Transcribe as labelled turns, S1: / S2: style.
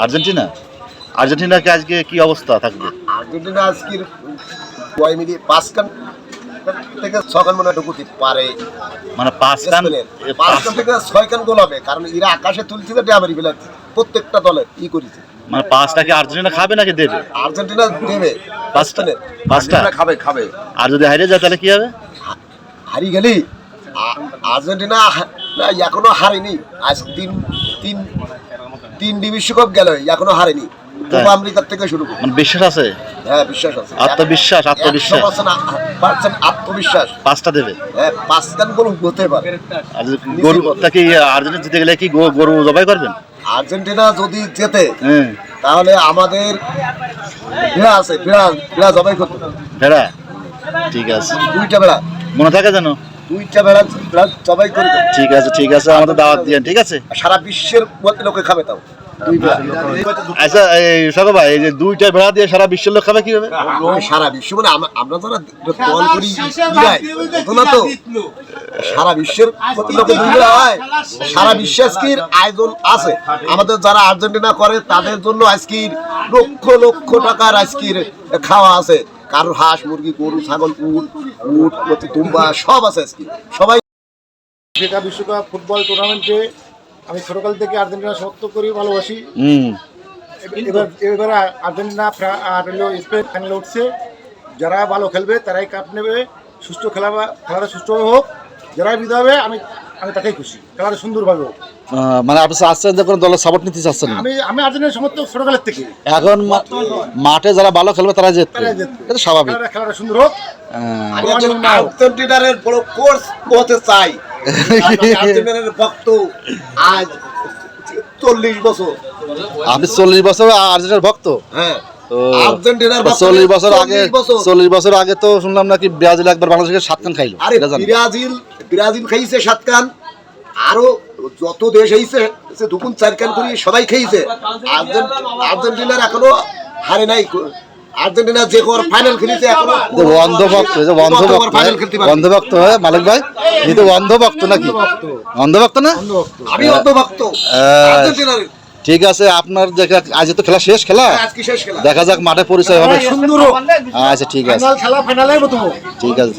S1: Argentina আর্জেন্টিনাকে আজকে কি অবস্থা থাকবে?
S2: আর্জেন্টিনা আজকের 5 কান থেকে 6 কান মনে ঢুকতে পারে,
S1: মানে 5 কান
S2: 5 কান থেকে 6 কান গোল হবে, কারণ এরা আকাশে তুলছে যে ডাবরি প্লেয়ার প্রত্যেকটা দলে করেছে।
S1: মানে 5টা কি আর্জেন্টিনা খাবে নাকি দেবে?
S2: আর্জেন্টিনা দেবে
S1: 5টা
S2: খাবে।
S1: আর যদি হারিয়ে যায় তাহলে কি হবে?
S2: হারিয়ে গেলি আর্জেন্টিনা এখনো হারেনি। আজ তিন বিশ্বকাপ গেল, এখনো হারেনি। কোপা আমেরিকার থেকে শুরু করে।
S1: মানে বিশ্বাস আছে?
S2: হ্যাঁ, বিশ্বাস আছে,
S1: আত্মবিশ্বাস 5টা দেবে।
S2: হ্যাঁ, 5 কান গোল হতে পারে।
S1: আর গরুটা কি আর্জেন্টিনা জিতে গেলে কি গরু জবাই করবেন?
S2: আর্জেন্টিনা যদি জেতে তাহলে আমাদের ভেড়া আছে, ভেড়া জবাই করতে হবে।
S1: ভেড়া? ঠিক আছে,
S2: 2টা ভেড়া
S1: মনে থাকে যেন
S2: 2টা ভেড়া জবাই করে দেবে।
S1: ঠিক আছে, আমাদের দাওয়াত দিয়েন। ঠিক আছে,
S2: সারা বিশ্বের লোকে খাবে। তাও
S1: আচ্ছা, এই সাগর ভাই, এই যে 2টা ভেড়া দিয়ে সারা বিশ্বের লোক খাবে কিভাবে?
S2: সারা বিশ্ব মানে আমরা যারা দল করি না তো, সারা বিশ্বের লোকে হয়। সারা বিশ্বে আজকের আয়োজন আছে। আমাদের যারা আর্জেন্টিনা করে তাদের জন্য আজকের লক্ষ লক্ষ টাকার আজকের খাওয়া আছে। কারোর হাঁস, মুরগি, গরু, ছাগল, উট, দুম্বা সব আছে আজকে। সবাই
S3: ফিফা বিশ্বকাপ ফুটবল টুর্নামেন্টে আমি ছোটকাল থেকে আর্জেন্টিনা সমর্থন করি, ভালোবাসি। এবার আর্জেন্টিনা আর স্পেন ফাইনালে উঠছে। যারা ভালো খেলবে তারাই কাপ নেবে। সুস্থ খেলাটা সুস্থভাবে হোক। যারাই বিদায় হবে আমি তাকেই খুশি। খেলাটা সুন্দরভাবে হোক।
S1: মানে আপনি চাচ্ছেন যে কোনো দলের সাপোর্ট নিতে চাচ্ছেন?
S3: আমি আর্জেন্টিনা সমর্থক ছোটকালের থেকে।
S1: এখন মাঠে যারা ভালো খেলবে তারা জিতবে, এটা স্বাভাবিক।
S3: খেলাটা সুন্দর হোক।
S2: আর্জেন্টিনার বড় কোচ হতে চাই। আর্জেন্টিনার ভক্ত আজ 40 বছর।
S1: আপনি 40 বছর আর্জেন্টিনার ভক্ত?
S2: হ্যাঁ,
S1: আর্জেন্টিনার 40 বছর আগে তো শুনলাম নাকি ব্রাজিল একবার বাংলাদেশকে 7 কান খাইলো।
S2: আরে ব্রাজিল খাইছে 7 কান, আরো যত দেশ হইছে সে 2 গুণ 4 কান করে সবাই খাইছে। আর্জেন্টিনার এখনো হারে নাই। আর্জেন্টিনা যে কোর ফাইনাল খেলেছে এখনো
S1: অন্ধভক্ত হয় মালিক ভাই। এই তো অন্ধভক্ত নাকি? অন্ধভক্ত না?
S2: আমি অন্ধভক্ত আর্জেন্টিনার।
S1: ঠিক আছে, আপনার আজ তো খেলা শেষ, দেখা যাক মাঠে পরিচয় হবে।
S3: সুন্দর।
S1: আচ্ছা, ঠিক আছে,
S3: ফাইনালে
S1: ঠিক আছে।